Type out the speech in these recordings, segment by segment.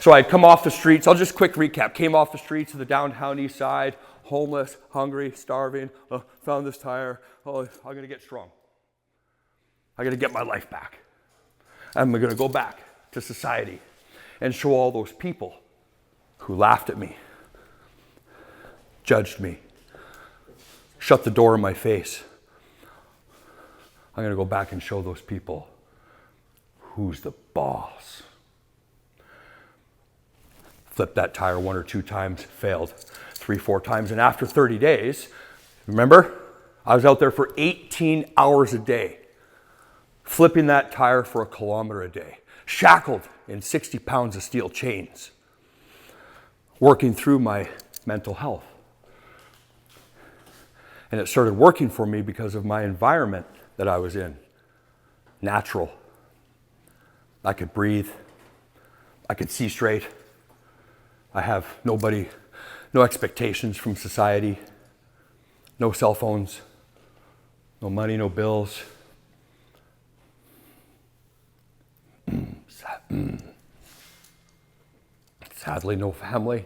So I'd come off the streets. I'll just quick recap. Came off the streets of the downtown east side, homeless, hungry, starving. Found this tire. Oh, I'm going to get strong. I'm going to get my life back. I'm going to go back to society and show all those people who laughed at me, judged me, shut the door in my face. I'm going to go back and show those people who's the boss. Flipped that tire 1 or 2 times, failed 3, 4 times. And after 30 days, remember, I was out there for 18 hours a day, flipping that tire for a kilometer a day, shackled in 60 pounds of steel chains, working through my mental health. And it started working for me because of my environment that I was in. Natural. I could breathe. I could see straight. I have no expectations from society, no cell phones, no money, no bills. Sadly, no family,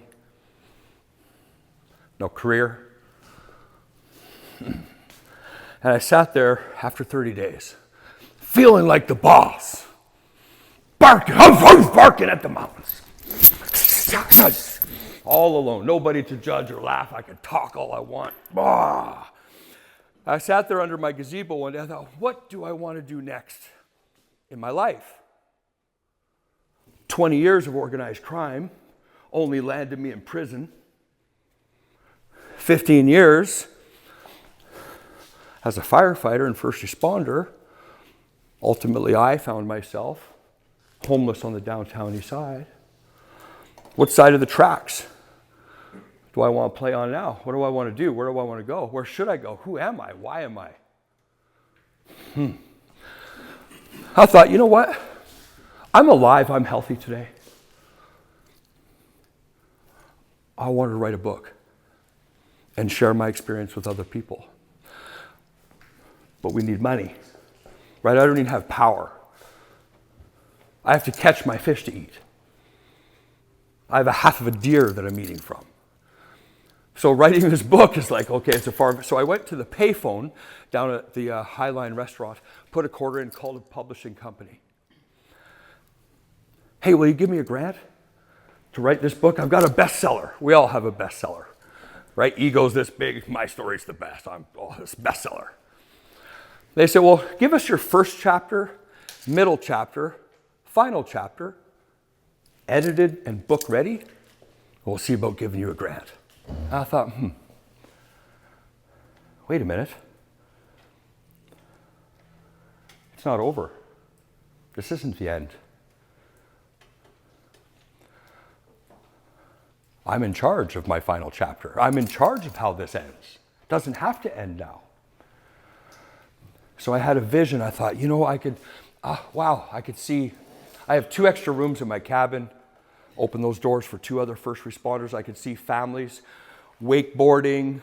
no career. And I sat there after 30 days, feeling like the boss, barking at the mountains. All alone, nobody to judge or laugh. I could talk all I want. I sat there under my gazebo one day. I thought, what do I want to do next in my life? 20 years of organized crime only landed me in prison. 15 years as a firefighter and first responder. Ultimately, I found myself homeless on the downtown east side. What side of the tracks do I want to play on now? What do I want to do? Where do I want to go? Where should I go? Who am I? Why am I? I thought, you know what? I'm alive. I'm healthy today. I wanted to write a book and share my experience with other people. But we need money, right? I don't even have power. I have to catch my fish to eat. I have a half of a deer that I'm eating from. So writing this book is like, okay, it's a far. So I went to the payphone down at the Highline restaurant, put a quarter in, called a publishing company. Hey, will you give me a grant to write this book? I've got a bestseller. We all have a bestseller, right? Ego's this big. My story's the best. This bestseller. They said, well, give us your first chapter, middle chapter, final chapter, edited and book ready. We'll see about giving you a grant. And I thought, wait a minute. It's not over. This isn't the end. I'm in charge of my final chapter. I'm in charge of how this ends. It doesn't have to end now. So I had a vision. I thought, I could see. I have 2 extra rooms in my cabin. Open those doors for 2 other first responders. I could see families wakeboarding,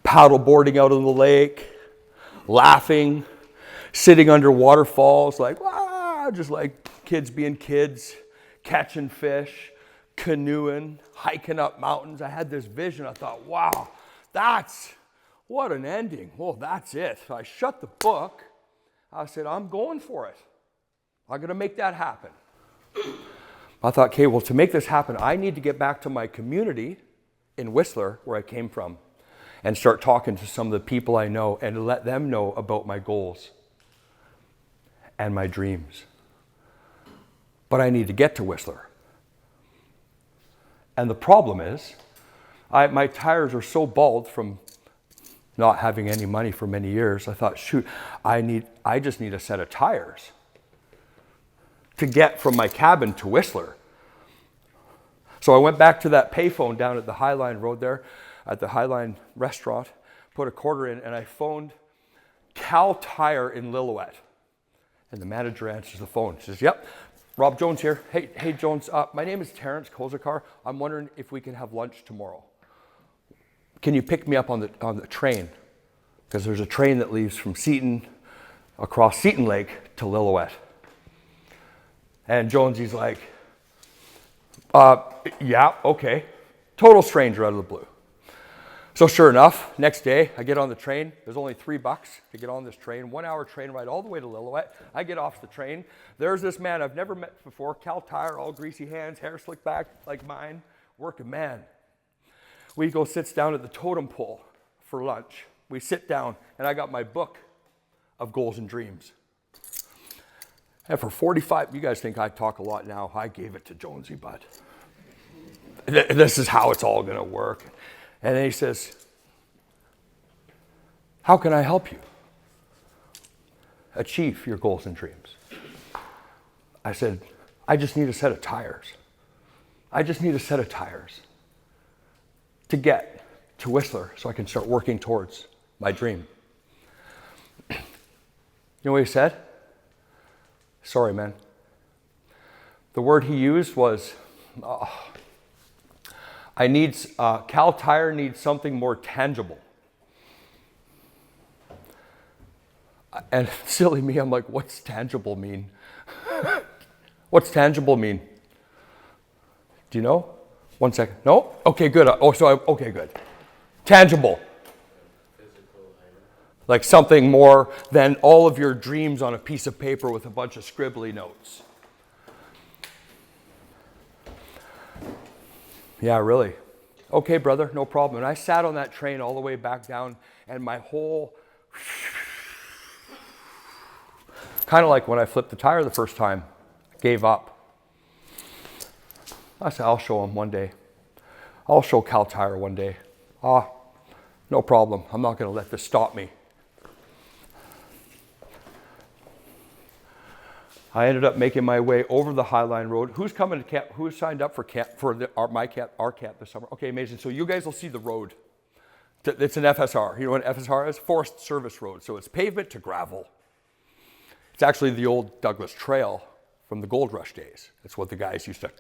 paddleboarding out on the lake, laughing, sitting under waterfalls, just like kids being kids, catching fish, canoeing, hiking up mountains. I had this vision. I thought, wow, what an ending. Well, that's it. So I shut the book. I said, I'm going for it. I'm going to make that happen. I thought, okay, well, to make this happen, I need to get back to my community in Whistler, where I came from, and start talking to some of the people I know and let them know about my goals and my dreams. But I need to get to Whistler. And the problem is, my tires are so bald from not having any money for many years. I thought, shoot, I just need a set of tires to get from my cabin to Whistler. So I went back to that payphone down at the Highline Road there, at the Highline restaurant, put a quarter in, and I phoned Cal Tire in Lillooet. And the manager answers the phone. She says, yep, Rob Jones here. Hey Jones, my name is Terrence Kozakar. I'm wondering if we can have lunch tomorrow. Can you pick me up on the train? Because there's a train that leaves from Seton, across Seton Lake to Lillooet. And Jonesy's like, Yeah, okay. Total stranger out of the blue. So sure enough, next day I get on the train. There's only $3 to get on this train. 1 hour train ride all the way to Lillooet. I get off the train. There's this man I've never met before, Cal Tire, all greasy hands, hair slicked back like mine, working man. We go sits down at the totem pole for lunch. We sit down and I got my book of goals and dreams. And for 45, you guys think I talk a lot now. I gave it to Jonesy, but this is how it's all gonna work. And then he says, how can I help you achieve your goals and dreams? I said, I just need a set of tires. I just need a set of tires to get to Whistler so I can start working towards my dream. You know what he said? Sorry, man. The word he used was, Cal Tire needs something more tangible. And silly me, I'm like, what's tangible mean? What's tangible mean? Do you know? 1 second. No? Okay, good. Okay, good. Tangible. Like something more than all of your dreams on a piece of paper with a bunch of scribbly notes. Yeah, really. Okay, brother, no problem. And I sat on that train all the way back down, and my whole, kind of like when I flipped the tire the first time, gave up. I said, I'll show him one day. I'll show Cal Tire one day. No problem. I'm not going to let this stop me. I ended up making my way over the Highline Road. Who's coming to camp? Who signed up for camp for our camp this summer? Okay, amazing. So you guys will see the road. It's an FSR. You know what an FSR is? Forest Service Road. So it's pavement to gravel. It's actually the old Douglas Trail from the Gold Rush days. That's what the guys used to.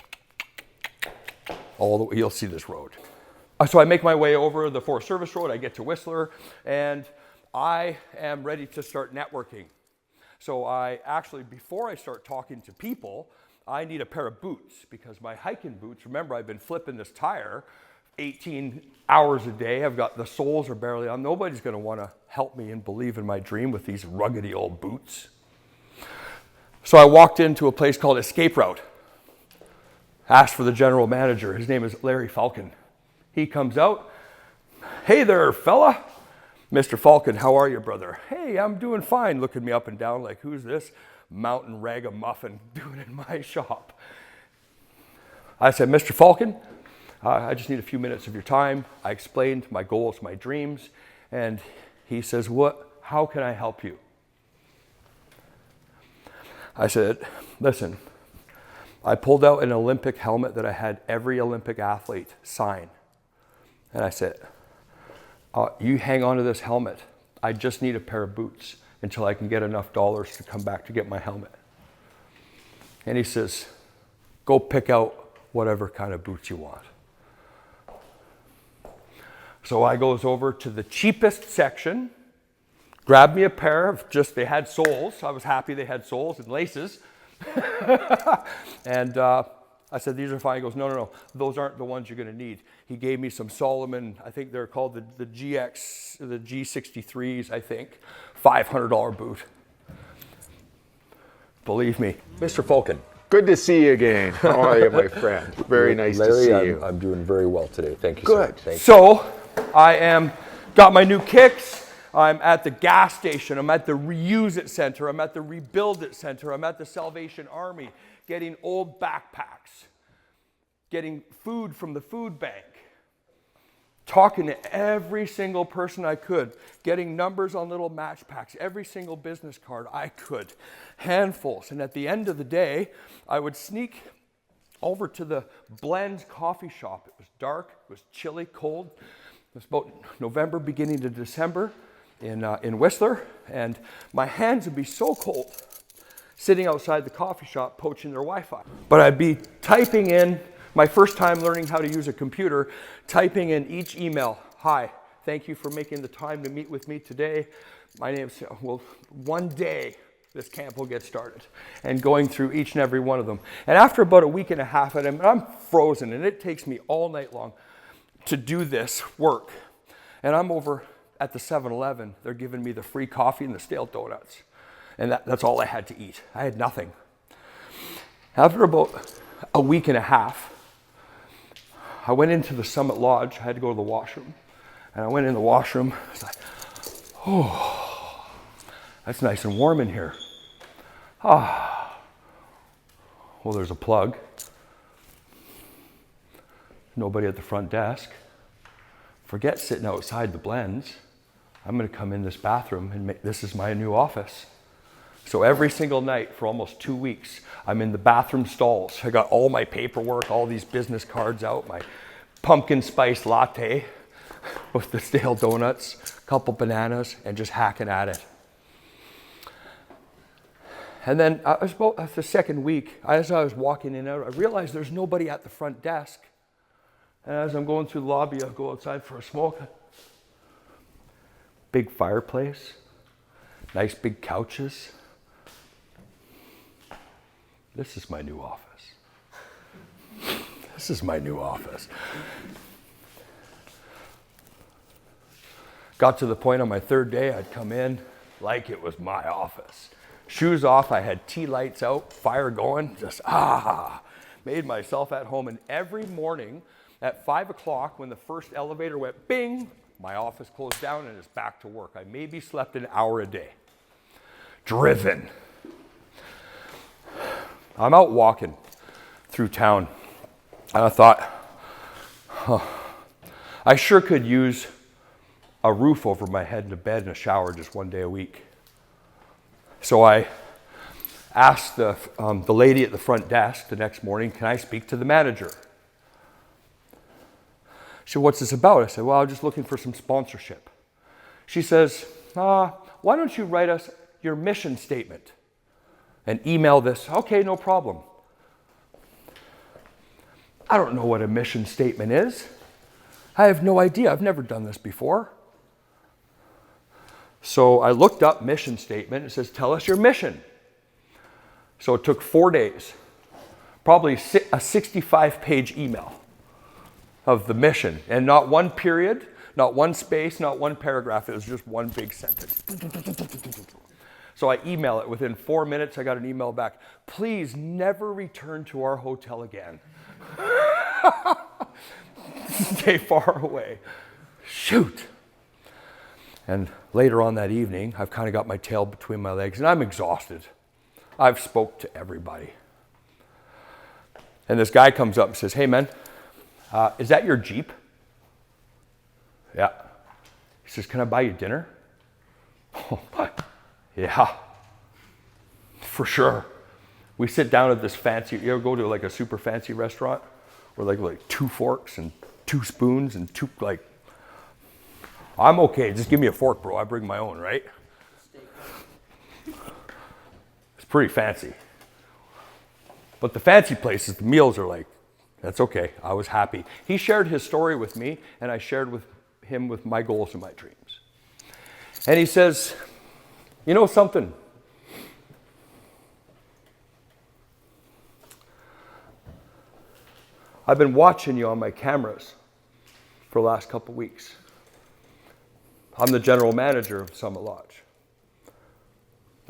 You'll see this road. So I make my way over the Forest Service Road. I get to Whistler, and I am ready to start networking. So before I start talking to people, I need a pair of boots because my hiking boots, remember I've been flipping this tire 18 hours a day. I've got the soles are barely on. Nobody's gonna wanna help me and believe in my dream with these ruggedy old boots. So I walked into a place called Escape Route. Asked for the general manager. His name is Larry Falcon. He comes out. Hey there, fella. Mr. Falcon, how are you, brother? Hey, I'm doing fine. Looking me up and down like, who's this mountain ragamuffin doing in my shop? I said, Mr. Falcon, I just need a few minutes of your time. I explained my goals, my dreams, and he says, how can I help you? I said, listen, I pulled out an Olympic helmet that I had every Olympic athlete sign. And I said, you hang on to this helmet. I just need a pair of boots until I can get enough dollars to come back to get my helmet. And he says, go pick out whatever kind of boots you want. So I goes over to the cheapest section, grabbed me a pair of they had soles. I was happy they had soles and laces. And I said, these are fine. He goes, no, those aren't the ones you're going to need. He gave me some Solomon, I think they're called the GX, the G63s, I think, $500 boot. Believe me. Mr. Falcon, good to see you again. How are you, my friend? Very nice to see you. I'm doing very well today. Thank you, Good. sir. Thank you. So I got my new kicks. I'm at the gas station. I'm at the Reuse It Center. I'm at the Rebuild It Center. I'm at the Salvation Army, getting old backpacks, getting food from the food bank, talking to every single person I could, getting numbers on little match packs, every single business card I could, handfuls. And at the end of the day, I would sneak over to the Blends coffee shop. It was dark, it was chilly, cold. It was about November, beginning to December in Whistler, and my hands would be so cold sitting outside the coffee shop poaching their Wi-Fi. But I'd be typing in, my first time learning how to use a computer, typing in each email. Hi, thank you for making the time to meet with me today. My name's, one day this camp will get started, and going through each and every one of them. And after about a week and a half of them, I'm frozen, and it takes me all night long to do this work. And I'm over at the 7-Eleven. They're giving me the free coffee and the stale donuts. And that's all I had to eat. I had nothing. After about a week and a half, I went into the Summit Lodge. I had to go to the washroom. And I went in the washroom. I was like, oh, that's nice and warm in here. Ah. Well, there's a plug. Nobody at the front desk. Forget sitting outside the blends. I'm going to come in this bathroom and this is my new office. So every single night for almost 2 weeks, I'm in the bathroom stalls. I got all my paperwork, all these business cards out, my pumpkin spice latte with the stale donuts, a couple bananas, and just hacking at it. And then about the second week, as I was walking in and out, I realized there's nobody at the front desk. And as I'm going through the lobby, I'll go outside for a smoke. Big fireplace, nice big couches. This is my new office. This is my new office. Got to the point on my third day, I'd come in like it was my office. Shoes off, I had tea lights out, fire going, just made myself at home. And every morning at 5 o'clock, when the first elevator went bing, my office closed down and it's back to work. I maybe slept an hour a day. Driven. I'm out walking through town and I thought, I sure could use a roof over my head and a bed and a shower just one day a week. So I asked the lady at the front desk the next morning, can I speak to the manager? She said, what's this about? I said, well, I'm just looking for some sponsorship. She says, why don't you write us your mission statement and email this? Okay, no problem. I don't know what a mission statement is. I have no idea. I've never done this before. So I looked up mission statement. It says, tell us your mission. So it took 4 days, probably a 65-page email of the mission, and not one period, not one space, not one paragraph. It was just one big sentence. So I email it. Within 4 minutes, I got an email back. Please never return to our hotel again. Stay far away. Shoot. And later on that evening, I've kind of got my tail between my legs and I'm exhausted. I've spoke to everybody. And this guy comes up and says, hey man, is that your Jeep? Yeah. He says, can I buy you dinner? Yeah, for sure. We sit down at this fancy, you ever go to like a super fancy restaurant where like 2 forks and 2 spoons and 2, like, I'm okay, just give me a fork, bro. I bring my own, right? It's pretty fancy. But the fancy places, the meals are like, that's okay. I was happy. He shared his story with me, and I shared with him with my goals and my dreams. And he says, you know something? I've been watching you on my cameras for the last couple weeks. I'm the general manager of Summit Lodge.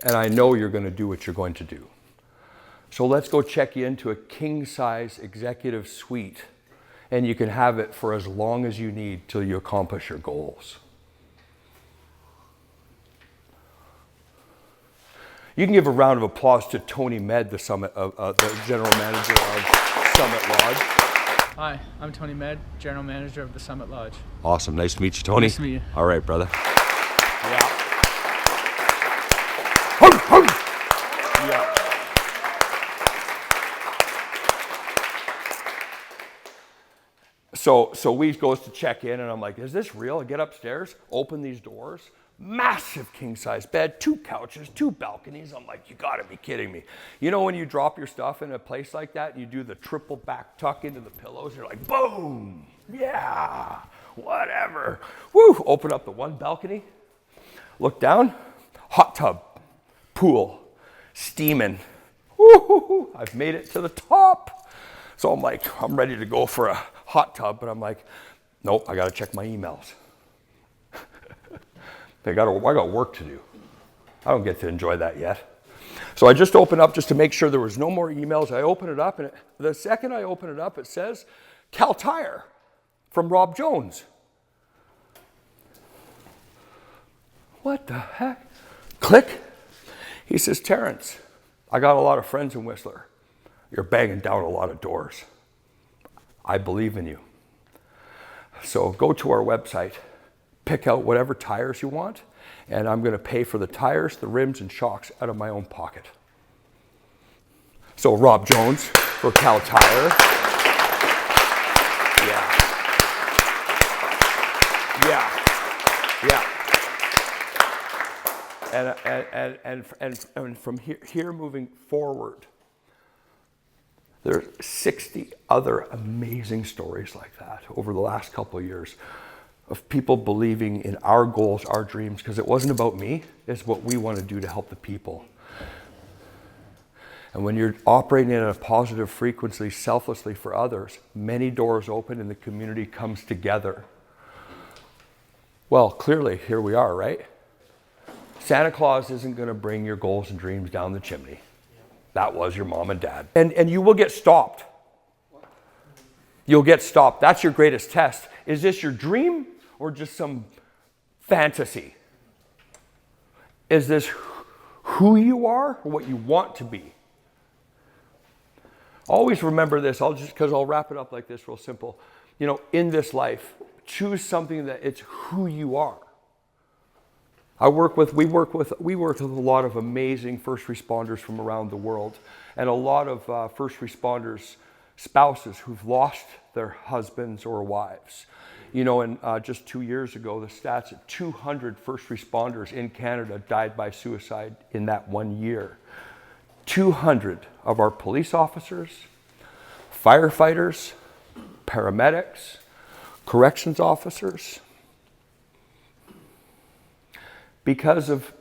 And I know you're going to do what you're going to do. So let's go check you into a king-size executive suite, and you can have it for as long as you need till you accomplish your goals. You can give a round of applause to Tony Med, the general manager of Summit Lodge. Hi, I'm Tony Med, general manager of the Summit Lodge. Awesome. Nice to meet you, Tony. Nice to meet you. All right, brother. Yeah. Yeah. So we goes to check in, and I'm like, is this real? I get upstairs, open these doors, massive king-size bed, 2 couches, 2 balconies. I'm like, you gotta be kidding me. You know when you drop your stuff in a place like that, and you do the triple back tuck into the pillows, you're like, boom, yeah, whatever. Woo, open up the one balcony, look down, hot tub, pool, steaming. Woo-hoo-hoo, I've made it to the top. So I'm like, I'm ready to go for a hot tub, but I'm like, nope, I gotta check my emails. I got work to do. I don't get to enjoy that yet. So I just opened up just to make sure there was no more emails. I open it up, and the second I open it up, it says, Cal Tire from Rob Jones. What the heck? Click. He says, Terrence, I got a lot of friends in Whistler. You're banging down a lot of doors. I believe in you. So go to our website, pick out whatever tires you want, and I'm going to pay for the tires, the rims, and shocks out of my own pocket. So Rob Jones for Cal Tire. And from here moving forward, there's 60 other amazing stories like that over the last couple of years of people believing in our goals, our dreams, because it wasn't about me, it's what we want to do to help the people. And when you're operating in a positive frequency selflessly for others, many doors open and the community comes together. Well, clearly, here we are, right? Santa Claus isn't going to bring your goals and dreams down the chimney. That was your mom and dad. And you will get stopped. You'll get stopped. That's your greatest test. Is this your dream or just some fantasy? Is this who you are or what you want to be? Always remember this. I'll wrap it up like this real simple. You know, in this life, choose something that it's who you are. We work with a lot of amazing first responders from around the world, and a lot of first responders' spouses who've lost their husbands or wives. You know, and just 2 years ago, the stats at 200 first responders in Canada died by suicide in that 1 year. 200 of our police officers, firefighters, paramedics, corrections officers, because of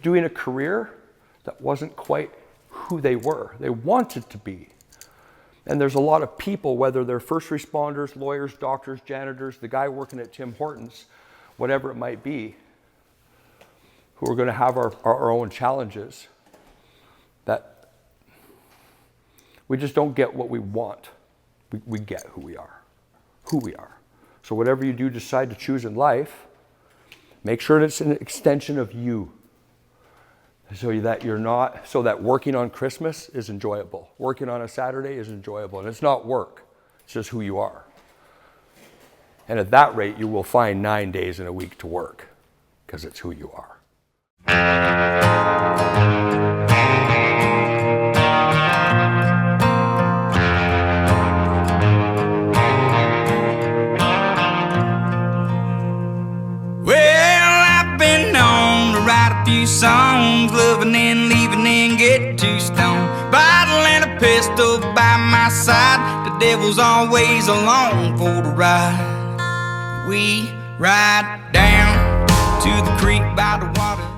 doing a career that wasn't quite who they were. They wanted to be. And there's a lot of people, whether they're first responders, lawyers, doctors, janitors, the guy working at Tim Hortons, whatever it might be, who are going to have our own challenges, that we just don't get what we want. We get who we are. So whatever you do decide to choose in life, make sure it's an extension of you, so that working on Christmas is enjoyable. Working on a Saturday is enjoyable. And it's not work, it's just who you are. And at that rate, you will find 9 days in a week to work, because it's who you are. Few songs, loving and leaving and get too stoned. Bottle and a pistol by my side. The devil's always along for the ride. We ride down to the creek by the water.